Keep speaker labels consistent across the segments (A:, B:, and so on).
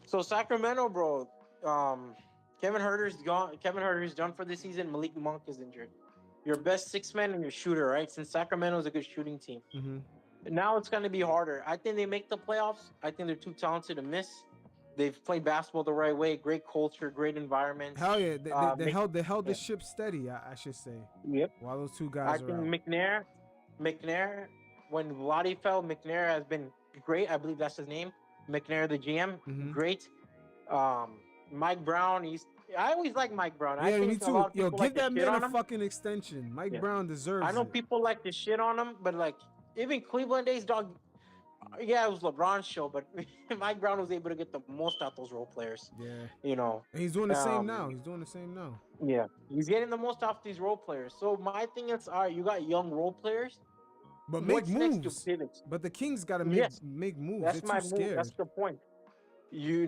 A: So Sacramento, bro. Kevin Herter's gone. Kevin Herter's done for this season. Malik Monk is injured. Your best six man and your shooter, right? Since Sacramento is a good shooting team.
B: Mm-hmm.
A: Now it's going to be harder. I think they make the playoffs. I think they're too talented to miss. They've played basketball the right way. Great culture, great environment.
B: Hell yeah, they held the
A: Yeah.
B: ship steady. I should say.
A: Yep.
B: While those two
A: I
B: guys are
A: think
B: out.
A: McNair, when Vladi fell, McNair has been great. I believe that's his name. McNair, the GM,
B: Mm-hmm.
A: great. Mike Brown, I always like Mike Brown. I
B: Yeah, me
A: think a lot
B: too.
A: of
B: Yo,
A: people like
B: give
A: to
B: that
A: shit
B: man a
A: on him.
B: fucking extension. Mike
A: Yeah.
B: Brown
A: I
B: deserves
A: know
B: it.
A: people like to shit on him, but like even Cleveland days, dog. Yeah, it was LeBron's show, but Mike Brown was able to get the most out those role players.
B: Yeah.
A: You know,
B: And he's doing the same now.
A: um,
B: He's doing the same now.
A: yeah, he's getting the most off these role players. So my thing is, all right, you got young role players.
B: But make
A: What's next to
B: moves.
A: pivot?
B: But the Kings got to
A: Yes,
B: make moves. They're
A: that's
B: too
A: my move. That's
B: scared.
A: the point.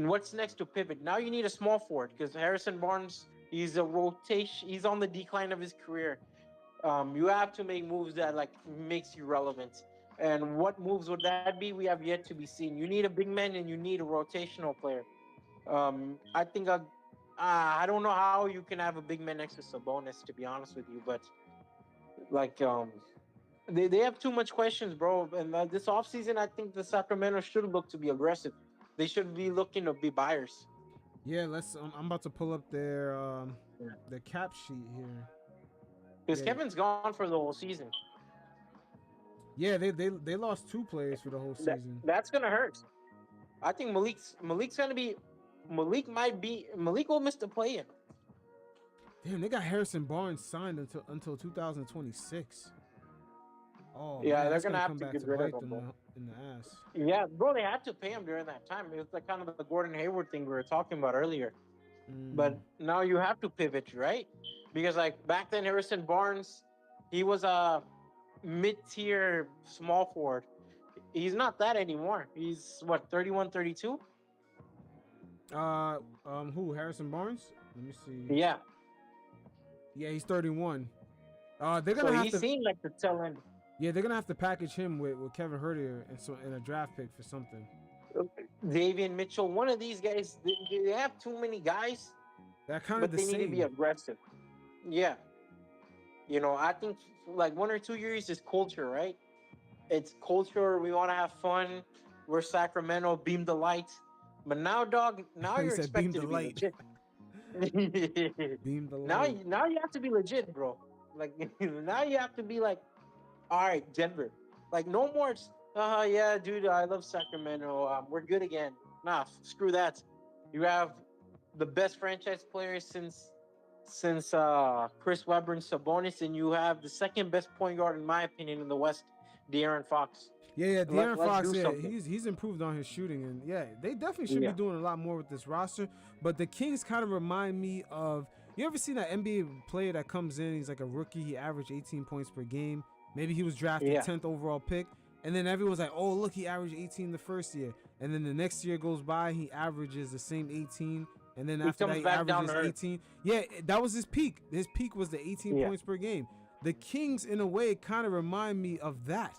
A: What's next to pivot? Now you need a small forward because Harrison Barnes, he's a rotation. He's on the decline of his career. You have to make moves that like makes you relevant. And what moves would that be? We have yet to be seen. You need a big man and you need a rotational player. I think I don't know how you can have a big man next to Sabonis, to be honest with you, but like they have too much questions, bro. And this offseason, I think the Sacramento should look to be aggressive. They should be looking to be buyers.
B: Yeah, let's. I'm about to pull up
A: Yeah.
B: their cap sheet here.
A: Because
B: Yeah,
A: Kevin's gone for the whole season.
B: yeah. They lost 2 players for the whole season.
A: That's gonna hurt. I think Malik's gonna be Malik will miss the play in.
B: Damn, they got Harrison Barnes signed until 2026. Oh
A: Yeah,
B: man,
A: they're
B: that's
A: gonna
B: gonna
A: have
B: come
A: to
B: back
A: get
B: to
A: rid of
B: bite
A: him,
B: them
A: bro.
B: in the ass.
A: Yeah, bro, they had to pay him during that time. It was like kind of the Gordon Hayward thing we were talking about earlier. But now you have to pivot, right? Because like back then, Harrison Barnes, he was a mid-tier small forward. He's not that anymore. He's what, 31, 32?
B: Who? Harrison Barnes? Let me see.
A: Yeah.
B: Yeah, he's 31. They're
A: So
B: gonna have
A: he's
B: to.
A: seen like the tail end.
B: Yeah, they're gonna have to package him with Kevin Herter and a draft pick for something.
A: Davian Mitchell, one of these guys, they have too many guys,
B: They're kind of
A: but
B: the
A: they need to be
B: same.
A: aggressive. Yeah. I think like 1 or 2 years is culture, right? It's culture. We want to have fun. We're Sacramento, beam the light. But now, dog, now
B: He
A: you're
B: said, "Beam
A: expected
B: the
A: to be
B: light."
A: legit.
B: Beam the
A: now,
B: light.
A: now you have to be legit, bro. Like now you have to be like, all right, Denver. Like no more. Yeah, dude, I love Sacramento. We're good again. Nah, screw that. You have the best franchise players since Chris Webber and Sabonis, and you have the second best point guard in my opinion in the West, De'Aaron Fox.
B: Yeah, De'Aaron
A: Let's
B: Fox.
A: do
B: Yeah,
A: something.
B: he's improved on his shooting, and yeah, they definitely should
A: Yeah.
B: be doing a lot more with this roster. But the Kings kind of remind me of. You ever seen that NBA player that comes in? He's like a rookie. He averaged 18 points per game. Maybe he was drafted
A: Yeah.
B: 10th overall pick, and then everyone's like, "Oh, look, he averaged 18 the first year," and then the next year goes by, he averages the same 18. And then after that,
A: comes
B: he
A: back down
B: averages
A: to earth.
B: 18. Yeah, that was his peak. His peak was the 18
A: Yeah.
B: points per game. The Kings, in a way, kind of remind me of that.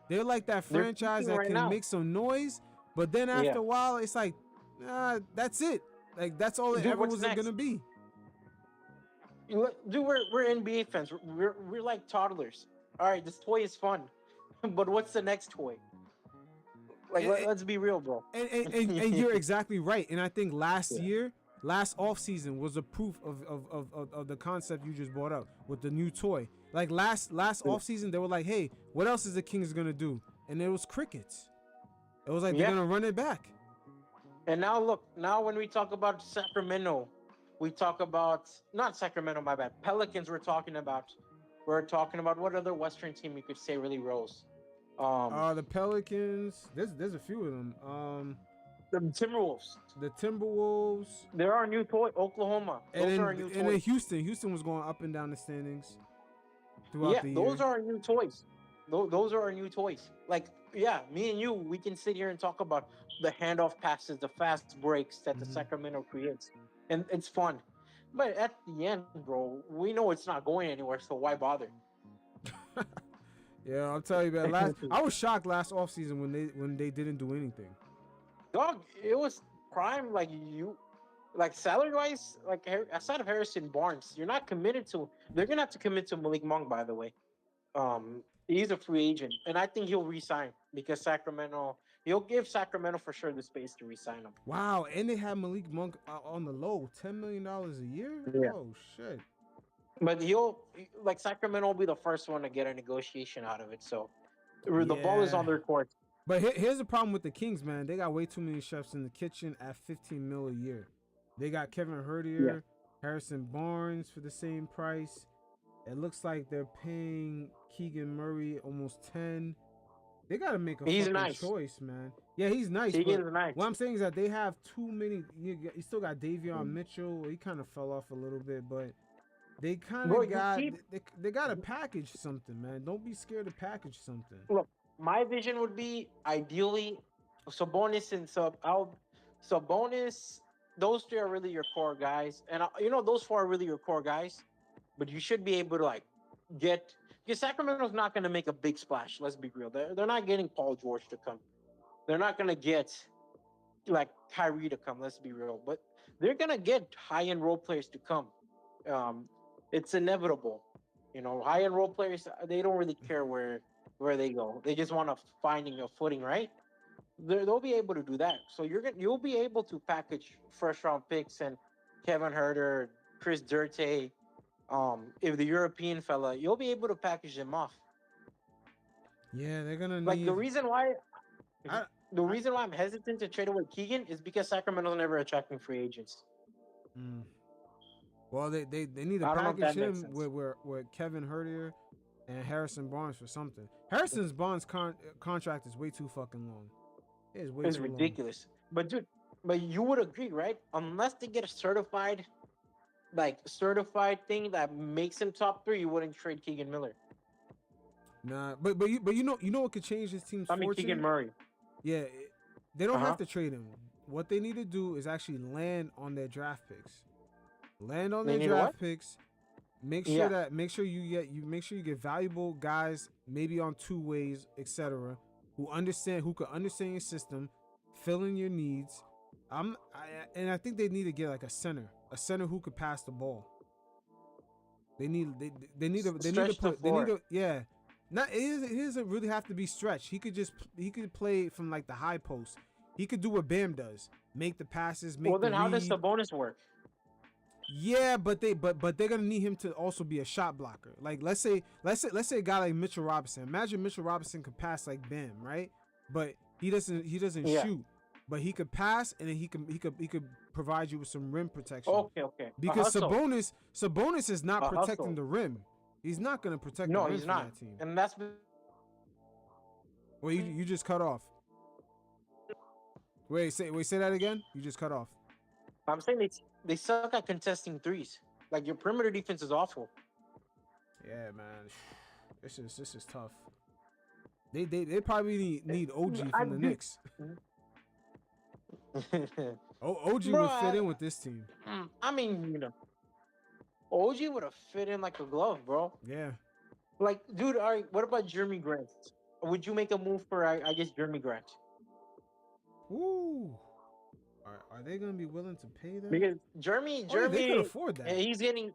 B: They're like that
A: They're
B: franchise
A: peaking
B: that
A: right
B: can
A: now.
B: make some noise, but then after
A: Yeah.
B: a while, it's like, that's it. Like, that's all it
A: Dude,
B: ever
A: what's
B: was
A: next?
B: going to be.
A: Dude, we're NBA fans. We're like toddlers. All right, this toy is fun, but what's the next toy? Like, let's be real, bro.
B: And you're exactly right. And I think last
A: Yeah.
B: offseason was a proof of the concept you just brought up with the new toy. Like last offseason, they were like, hey, what else is the Kings going to do? And it was crickets. It was like, they're going to run it back.
A: And now look, now when we talk about Sacramento, we talk about not Sacramento, my bad. Pelicans. We're talking about what other Western team you could say really rose.
B: The Pelicans, there's a few of them.
A: The Timberwolves.
B: The Timberwolves.
A: They're our new toy. Oklahoma. Those are our new
B: And then
A: toys.
B: Houston was going up and down the standings throughout the year.
A: Those are our new toys. Those are our new toys. Like, yeah, me and you, we can sit here and talk about the handoff passes, the fast breaks that the Sacramento creates, and it's fun. But at the end, bro, we know it's not going anywhere, so why bother?
B: Yeah, I'll tell you, man. I was shocked last offseason when they didn't do anything.
A: Dog, it was prime, like salary wise, like outside of Harrison Barnes, you're not committed to. They're gonna have to commit to Malik Monk, by the way. He's a free agent, and I think he'll resign because Sacramento. He'll give Sacramento for sure the space to resign him.
B: Wow, and they have Malik Monk on the low, $10 million a year.
A: Yeah,
B: Oh shit.
A: but like Sacramento will be the first one to get a negotiation out of it. So the ball is
B: Yeah.
A: on their court.
B: But here's the problem with the Kings, man. They got way too many chefs in the kitchen at 15 mil a year. They got Kevin Hertier, Harrison Barnes for the same price. It looks like they're paying Keegan Murray almost 10. They got to make a fucking choice, man. Yeah, he's nice.
A: Keegan's nice.
B: What I'm saying is that they have too many. You still got Davion Mitchell. He kind of fell off a little bit, but they kind of got they got to package something, man. Don't be scared to package something.
A: Look, my vision would be ideally Sabonis and Sabonis. Those three are really your core guys, and those four are really your core guys. But you should be able to because Sacramento's not going to make a big splash. Let's be real. They're not getting Paul George to come. They're not going to get like Kyrie to come. Let's be real. But they're going to get high-end role players to come. It's inevitable. High-end role players, they don't really care where they go. They just want to finding a footing, right? They'll be able to do that. So you'll be able to package first-round picks and Kevin Herter, Chris Dirte, if the European fella, you'll be able to package them off.
B: Yeah, they're gonna
A: need. The reason why I'm hesitant to trade away Keegan is because Sacramento's never attracting free agents.
B: Well, they need to package him with Kevin Herter and Harrison Barnes for something. Harrison Barnes' contract is way too fucking long. It's
A: ridiculous. Long. But you would agree, right? Unless they get a certified thing that makes him top 3, you wouldn't trade Keegan Miller.
B: Nah, but you know what could change his team's fortune?
A: Keegan Murray.
B: Yeah, they don't have to trade him. What they need to do is actually land on their draft picks. Land on their draft picks. Make sure you get valuable guys, maybe on 2 ways, etc. Who could understand your system, fill in your needs. I think they need to get like a center who could pass the ball. They need to yeah. He doesn't really have to be stretched. He could play from like the high post. He could do what Bam does, make the passes. Well, then how does
A: Sabonis work?
B: Yeah, but they're gonna need him to also be a shot blocker. Like let's say a guy like Mitchell Robinson. Imagine Mitchell Robinson could pass like Bam, right? But he doesn't shoot. But he could pass, and then he could provide you with some rim protection.
A: Okay.
B: Because Sabonis is not protecting the rim. He's not gonna protect the rim for that team.
A: And that's.
B: Well, you just cut off. Wait, say that again. You just cut off.
A: I'm saying they suck at contesting threes. Like, your perimeter defense is awful.
B: Yeah, man. This is tough. They probably need OG from the Knicks. OG would fit in with this team.
A: I mean, OG would have fit in like a glove, bro.
B: Yeah.
A: Like, dude, all right, what about Jeremy Grant? Would you make a move for, I guess, Jeremy Grant?
B: Ooh. Are they going to be willing to pay that?
A: Because Jeremy,
B: they could afford that.
A: He's getting,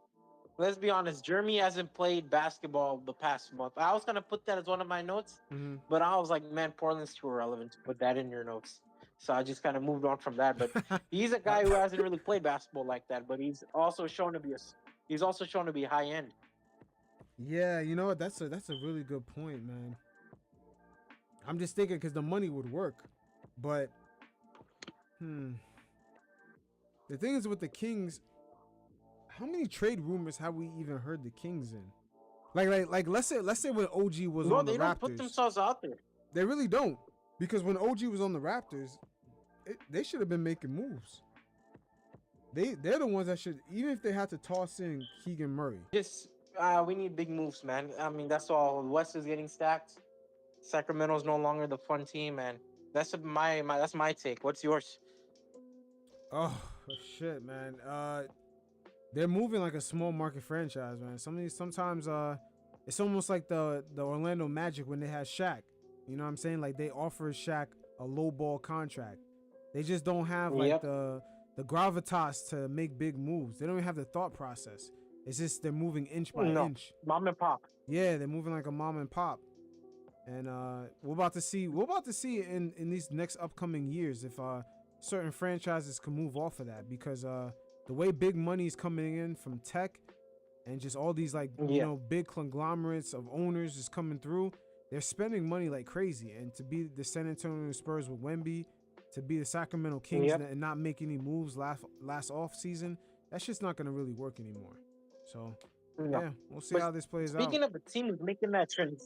A: let's be honest, Jeremy hasn't played basketball the past month. I was going to put that as one of my notes, but I was like, man, Portland's too irrelevant to put that in your notes. So I just kind of moved on from that. But he's a guy who hasn't really played basketball like that, but he's also shown to be high end.
B: Yeah, you know what? That's a really good point, man. I'm just thinking because the money would work, but the thing is with the Kings, how many trade rumors have we even heard the Kings in? Like let's say when OG was on the Raptors. No, they don't put
A: themselves out there.
B: They really don't, because when OG was on the Raptors, they should have been making moves. They're the ones that should, even if they had to toss in Keegan Murray.
A: We need big moves, man. I mean, that's all. West is getting stacked. Sacramento's no longer the fun team, man. That's my take. What's yours?
B: Oh shit, man. They're moving like a small market franchise, man. Sometimes it's almost like the Orlando Magic when they had Shaq. You know what I'm saying? Like, they offer Shaq a low ball contract. They just don't have like
A: Yep.
B: the gravitas to make big moves. They don't even have the thought process. It's just they're moving inch by
A: No.
B: inch.
A: Mom and pop.
B: Yeah, they're moving like a mom and pop. And we're about to see in these next upcoming years if certain franchises can move off of that, because the way big money is coming in from tech and just all these like
A: Yeah.
B: big conglomerates of owners just coming through, they're spending money like crazy. And to be the San Antonio Spurs with Wemby, to be the Sacramento Kings
A: Yep.
B: and not make any moves last off season, that's just not gonna really work anymore. So
A: No.
B: yeah, we'll see
A: But
B: how this plays out.
A: speaking of a team who's making that trend,